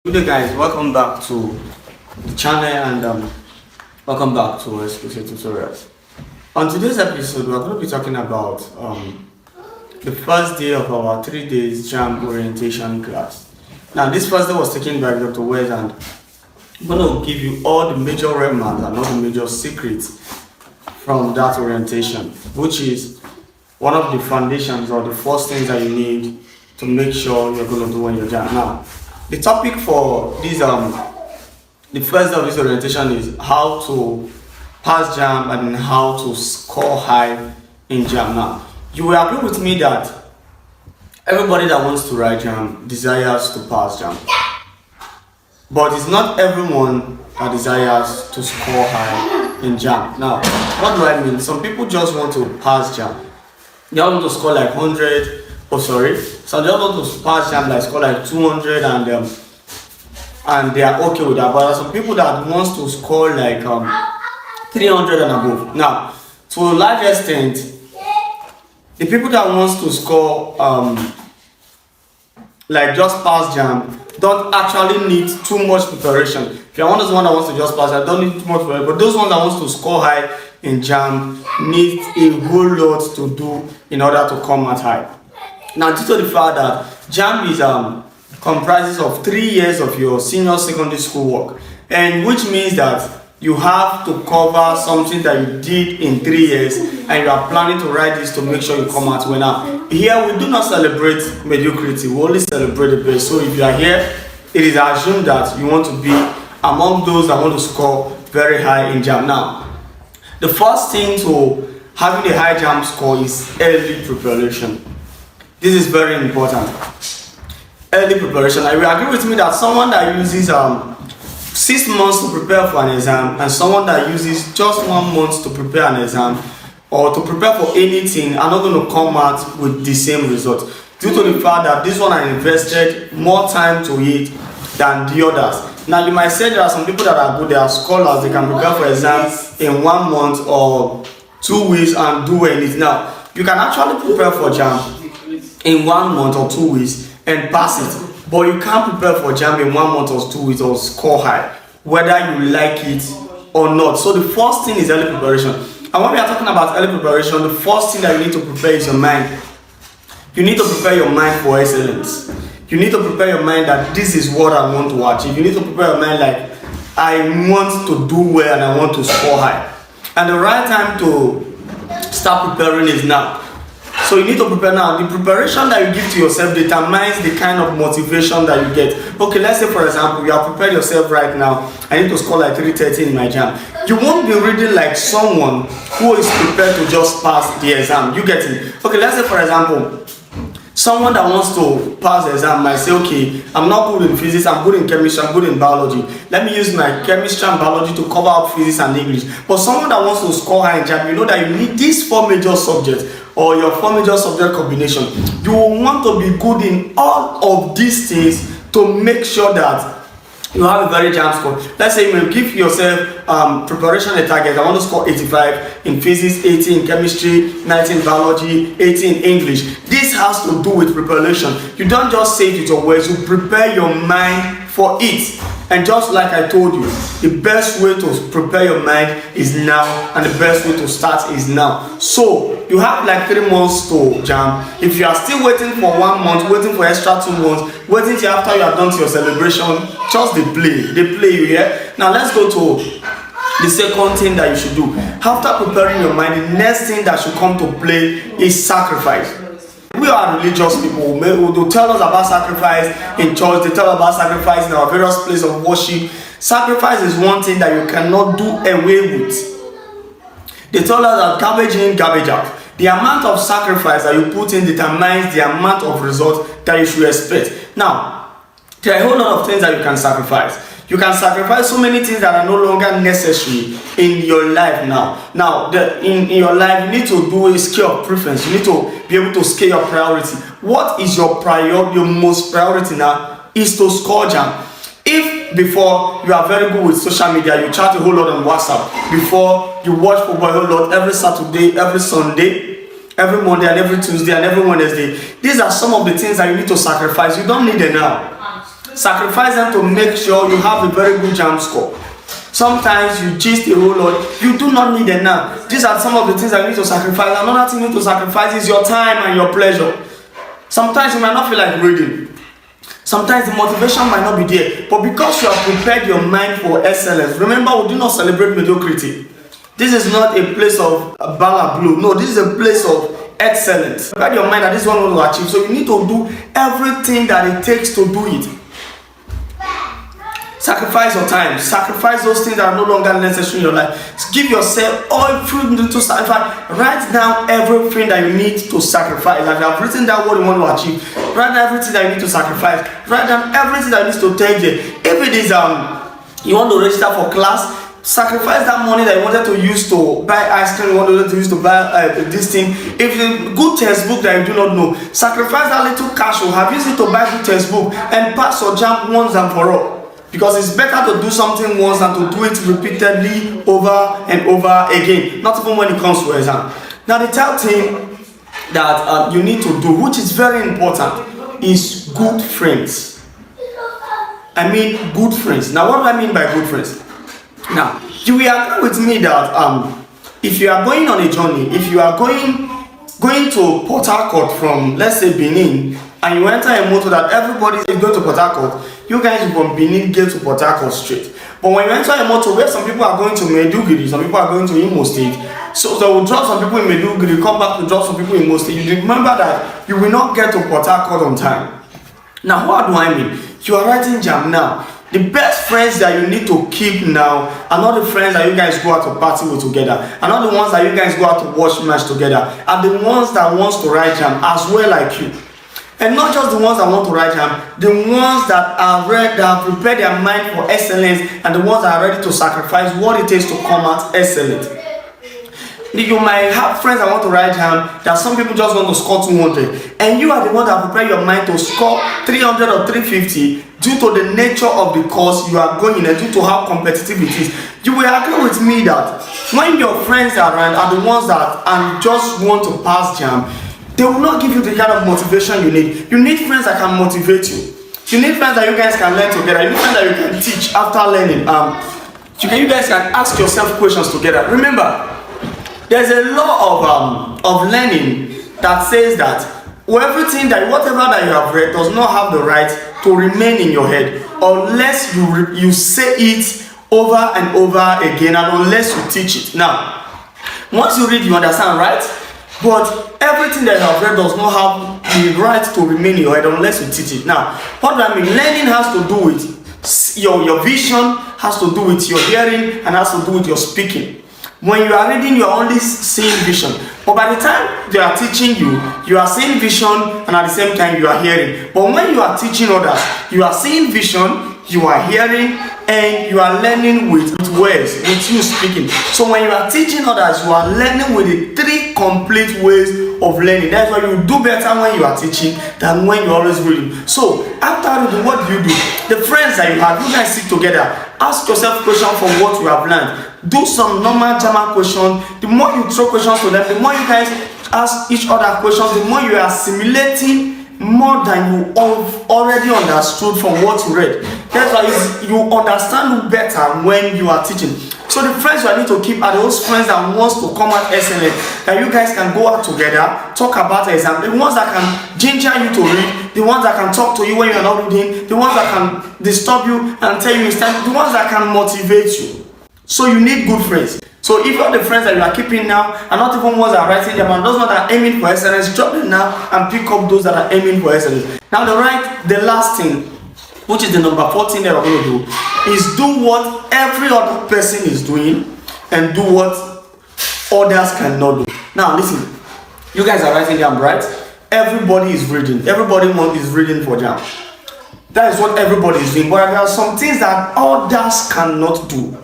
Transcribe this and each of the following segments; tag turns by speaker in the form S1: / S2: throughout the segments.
S1: Good day guys, welcome back to the channel and welcome back to exclusive tutorials. On today's episode we're going to be talking about the first day of our 3 days JAMB orientation class. Now this first day was taken by Dr. Wes and I'm going to give you all the major remarks and all the major secrets from that orientation, which is one of the foundations or the first things that you need to make sure you're going to do when you're JAMB. Now the topic for this the first day of this orientation is how to pass JAMB and how to score high in JAMB. Now you will agree with me that everybody that wants to write JAMB desires to pass JAMB, but it's not everyone that desires to score high in JAMB. Now what do I mean? Some people just want to pass JAMB. They want to score like 100. So they want to pass JAMB, like score like 200 and they are okay with that. But there are some people that wants to score like 300 and above. Now, to a large extent, the people that wants to score like just pass JAMB don't actually need too much preparation. If you're one of the one that wants to just pass JAMB, don't need too much preparation. But those ones that wants to score high in JAMB need a whole lot to do in order to come at high. Now, due to the fact that JAMB is comprises of 3 years of your senior secondary school work, and which means that you have to cover something that you did in 3 years, and you are planning to write this to make sure you come out well. Now, here we do not celebrate mediocrity; we only celebrate the best. So, if you are here, it is assumed that you want to be among those that want to score very high in JAMB. Now, the first thing to having a high JAMB score is early preparation. This is very important. Early preparation. I will agree with me that someone that uses 6 months to prepare for an exam and someone that uses just 1 month to prepare an exam or to prepare for anything are not going to come out with the same result, due to the fact that this one I invested more time to it than the others. Now you might say there are some people that are good, they are scholars, they can prepare for exams in 1 month or 2 weeks and do anything. Now you can actually prepare for JAMB in 1 month or 2 weeks and pass it, but you can't prepare for JAMB in 1 month or 2 weeks or score high, whether you like it or not. So the first thing is early preparation. And when we are talking about early preparation, the first thing that you need to prepare is your mind. You need to prepare your mind for excellence. You need to prepare your mind that this is what I want to achieve. You need to prepare your mind like I want to do well and I want to score high. And the right time to start preparing is now. So you need to prepare now. The preparation that you give to yourself determines the kind of motivation that you get. Okay, let's say for example, you have prepared yourself right now. I need to score like 330 in my JAMB. You won't be reading like someone who is prepared to just pass the exam. You get it? Okay, let's say for example, someone that wants to pass the exam might say, okay, I'm not good in physics, I'm good in chemistry, I'm good in biology. Let me use my chemistry and biology to cover up physics and English. But someone that wants to score high in JAMB, you know that you need these 4 major subjects or your 4 major subject combination. You will want to be good in all of these things to make sure that you have a very JAMB score. Let's say you give yourself preparation a target. I want to score 85 in physics, 80 in chemistry, 90 in biology, 80 in English. This has to do with preparation. You don't just say it with your words, you prepare your mind for it. And just like I told you, the best way to prepare your mind is now, and the best way to start is now. So you have like 3 months to JAMB. If you are still waiting for 1 month, waiting for extra 2 months, waiting till after you have done your celebration, just they play you here. Now let's go to the second thing that you should do. After preparing your mind, the next thing that should come to play is sacrifice. We are religious people who tell us about sacrifice in church, they tell us about sacrifice in our various places of worship. Sacrifice is one thing that you cannot do away with. They tell us that garbage in, garbage out. The amount of sacrifice that you put in determines the amount of result that you should expect. Now, there are a whole lot of things that you can sacrifice. You can sacrifice so many things that are no longer necessary in your life now. Now, in your life, you need to do a scale of preference. You need to be able to scale your priority. What is your priority? Your most priority now is to score JAMB. If before you are very good with social media, you chat a whole lot on WhatsApp. Before you watch football a whole lot every Saturday, every Sunday, every Monday and every Tuesday and every Wednesday. These are some of the things that you need to sacrifice. You don't need it now. Sacrifice them to make sure you have a very good JAMB score. Sometimes you gist a whole lot. You do not need them now. These are some of the things that you need to sacrifice. Another thing you need to sacrifice is your time and your pleasure. Sometimes you might not feel like reading. Sometimes the motivation might not be there. But because you have prepared your mind for excellence, remember, we do not celebrate mediocrity. This is not a place of bala blue. No, this is a place of excellence. Prepare your mind that this is what you want to achieve. So you need to do everything that it takes to do it. Sacrifice your time. Sacrifice those things that are no longer necessary in your life. Give yourself all you need to sacrifice. Write down everything that you need to sacrifice. Like you have written down what you want to achieve. Write down everything that you need to sacrifice. Write down everything that needs to take there. If it is you want to register for class, sacrifice that money that you wanted to use to buy ice cream, you wanted to use to buy this thing. If it's a good textbook that you do not know, sacrifice that little cash you have. Use it to buy the textbook and pass your JAMB once and for all. Because it's better to do something once than to do it repeatedly over and over again. Not even when it comes to exam. Now the third thing that you need to do, which is very important, is good friends. I mean good friends. Now what do I mean by good friends? Now you will agree with me that if you are going on a journey, if you are going to Port Harcourt from, let's say, Benin, and you enter a motor that everybody is going to Port Harcourt, you guys from Benin get to Port Harcourt straight. But when you enter a motor where some people are going to Maiduguri, some people are going to Imo State, so they will drop some people in Maiduguri, come back to drop some people in Imo State. You remember that you will not get to Port Harcourt on time. Now, what do I mean? You are writing JAMB now. The best friends that you need to keep now are not the friends that you guys go out to party with together, are not the ones that you guys go out to watch match together, are the ones that wants to write JAMB as well like you. And not just the ones that want to write JAMB, the ones that are ready, that have prepared their mind for excellence, and the ones that are ready to sacrifice what it takes to come out excellent. You might have friends that want to write JAMB, that some people just want to score 200, and you are the one that prepare your mind to score 300 or 350 due to the nature of the course you are going in and due to how competitive it is. You will agree with me that when your friends are around are the ones that just want to pass JAMB, they will not give you the kind of motivation you need. You need friends that can motivate you. You need friends that you guys can learn together. You need friends that you can teach after learning. You guys can ask yourself questions together. Remember, there's a law of learning that says that whatever that you have read does not have the right to remain in your head unless you say it over and over again, and unless you teach it. Now, once you read, you understand, right? But everything that you have read does not have the right to remain in your head unless you teach it. Now, what do I mean? Learning has to do with your vision, has to do with your hearing, and has to do with your speaking. When you are reading, you are only seeing vision. But by the time they are teaching you, you are seeing vision, and at the same time you are hearing. But when you are teaching others, you are seeing vision, you are hearing, and you are learning with words, with you speaking. So when you are teaching others, you are learning with the 3 complete ways of learning. That's why you do better when you are teaching than when you are always reading. So after reading, what do? The friends that you have, you guys sit together, ask yourself questions from what you have learned. Do some normal JAMB questions. The more you throw questions to them, the more you guys ask each other questions, the more you are assimilating more than you have already understood from what you read. That's why you understand better when you are teaching. So the friends you need to keep are those friends that wants to come out excellent, that you guys can go out together, talk about the exam, the ones that can ginger you to read, the ones that can talk to you when you're not reading, the ones that can disturb you and tell you it's time, the ones that can motivate you. So you need good friends. So if all the friends that you are keeping now are not even ones that are writing them, and those ones that are aiming for excellence, drop them now and pick up those that are aiming for excellence. Now the last thing, which is the number 14 that we're going to do, is do what every other person is doing and do what others cannot do. Now listen, you guys are writing JAMB, right? Everybody is reading. Everybody is reading for JAMB. That is what everybody is doing. But there are some things that others cannot do,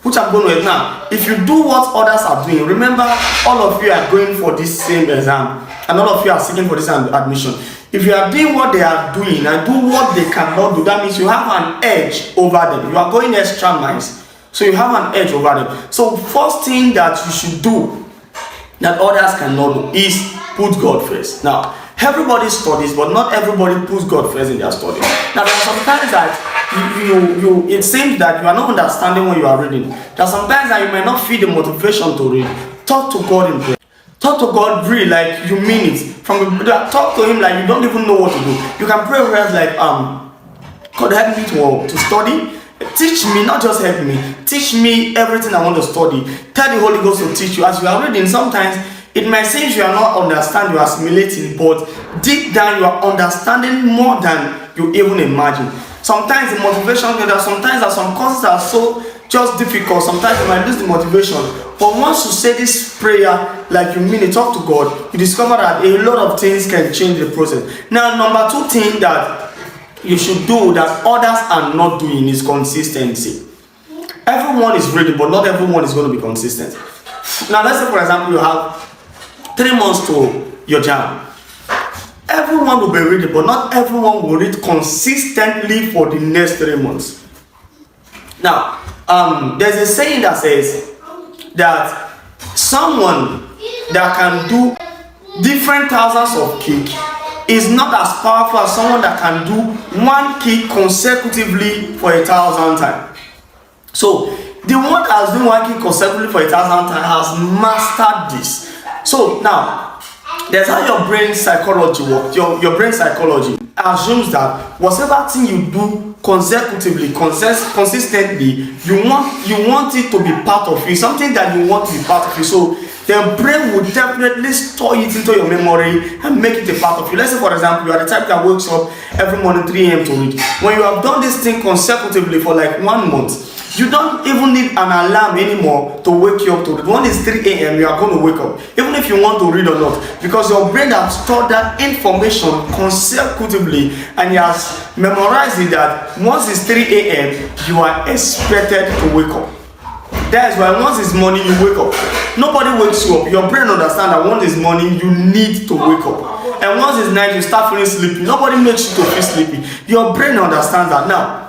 S1: which I'm going to do now. If you do what others are doing, remember, all of you are going for this same exam, and all of you are seeking for this admission. If you are doing what they are doing and do what they cannot do, that means you have an edge over them. You are going extra miles, so you have an edge over them. So first thing that you should do that others cannot do is put God first. Now, Everybody studies, but not everybody puts God first in their study. Now, there are some times that it seems that you are not understanding what you are reading. There are some times that you might not feel the motivation to read. Talk to God in prayer. Talk to God really like you mean it. Talk to Him like you don't even know what to do. You can pray prayers like, God help me to study. Teach me, not just help me. Teach me everything I want to study. Tell the Holy Ghost to teach you. As you are reading, sometimes it might seem you are not understanding, you are assimilating, but deep down you are understanding more than you even imagine. Sometimes the motivation, sometimes that some courses are so just difficult. Sometimes you might lose the motivation. But once you say this prayer like you mean it, talk to God, you discover that a lot of things can change the process. Now, number 2 thing that you should do that others are not doing is consistency. Everyone is ready, but not everyone is going to be consistent. Now, let's say, for example, you have 3 months to your JAMB. Everyone will be reading, but not everyone will read consistently for the next 3 months. Now, there's a saying that says that someone that can do different thousands of cake is not as powerful as someone that can do 1 cake consecutively for 1,000 times. So, the one that has done 1 cake consecutively for 1,000 times has mastered this. So, now, there's how your brain psychology works. Your brain psychology assumes that whatever thing you do consecutively, consistently, you want it to be part of you, something that you want to be part of you. So the brain will definitely store it into your memory and make it a part of you. Let's say, for example, you are the type that wakes up every morning 3 a.m. to read. When you have done this thing consecutively for like 1 month, you don't even need an alarm anymore to wake you up to read. When it's 3 a.m., you are going to wake up, even if you want to read or not, because your brain has stored that information consecutively and it has memorized it that once it's 3 a.m., you are expected to wake up. That is why once it's morning, you wake up. Nobody wakes you up. Your brain understands that once it's morning, you need to wake up. And once it's night, you start feeling sleepy. Nobody makes you to feel sleepy. Your brain understands that. Now,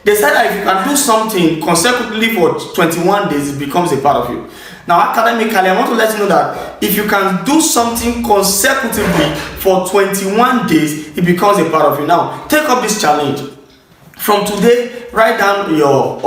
S1: they said that if you can do something consecutively for 21 days, it becomes a part of you. Now, academically, I want to let you know that if you can do something consecutively for 21 days, it becomes a part of you. Now, take up this challenge. From today, write down your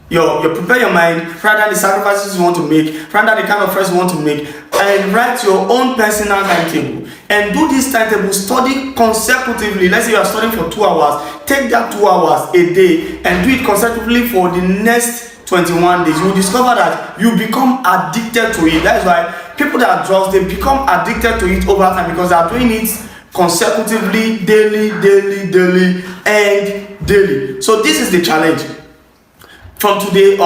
S1: prepare your mind, write down the sacrifices you want to make, write down the kind of friends you want to make, and write your own personal timetable. And do this timetable, study consecutively. Let's say you are studying for 2 hours, take that 2 hours a day and do it consecutively for the next 21 days. You will discover that you become addicted to it. That is why people that are drugs, they become addicted to it over time because they are doing it consecutively, daily, and daily. So this is the challenge. From today,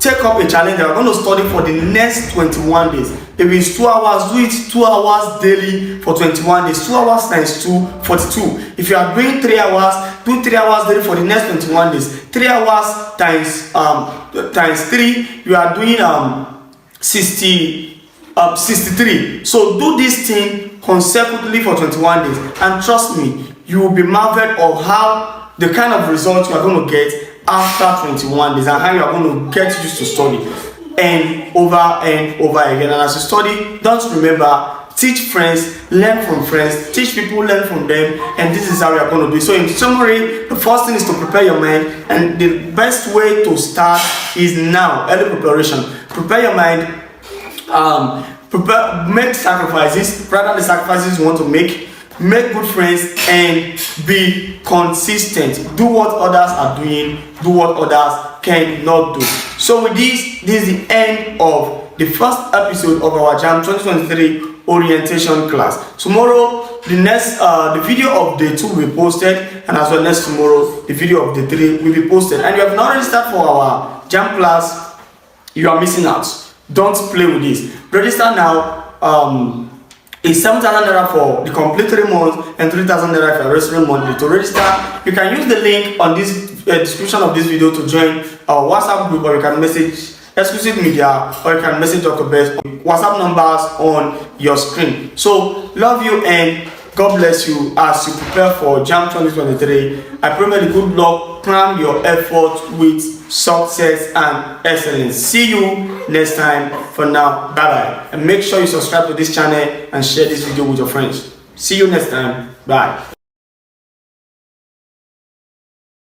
S1: take up a challenge that we're going to study for the next 21 days. If it's 2 hours, do it 2 hours daily for 21 days. 2 hours times 2, 42. If you are doing 3 hours, do 3 hours daily for the next 21 days. 3 hours times 3, you are doing 63. So do this thing consecutively for 21 days. And trust me, you will be marveled of how the kind of results you are going to get after 21 days and how you are going to get used to study and over again. And as you study, don't remember, teach friends, learn from friends, teach people, learn from them, and this is how you are going to do it. So in summary, the first thing is to prepare your mind, and the best way to start is now, early preparation. Prepare your mind, make sacrifices, write down the sacrifices you want to make good friends, and be consistent. Do what others are doing, do what others cannot do. So with this is the end of the first episode of our JAMB 2023 orientation class. Tomorrow, the video of day 2 will be posted, and as well next tomorrow, the video of day 3 will be posted. And you have not registered for our JAMB class, you are missing out. Don't play with this. Register now. It's 7,000 naira for the complete 3 months and 3,000 naira if you are registering monthly. To register, you can use the link on this description of this video to join our WhatsApp group, or you can message Exclusive Media, or you can message Dr. Best. WhatsApp numbers on your screen. So love you and God bless you as you prepare for JAMB 2023. I pray may the good Lord crown your effort with success and excellence. See you next time. For now, bye bye. And make sure you subscribe to this channel and share this video with your friends. See you next time. Bye.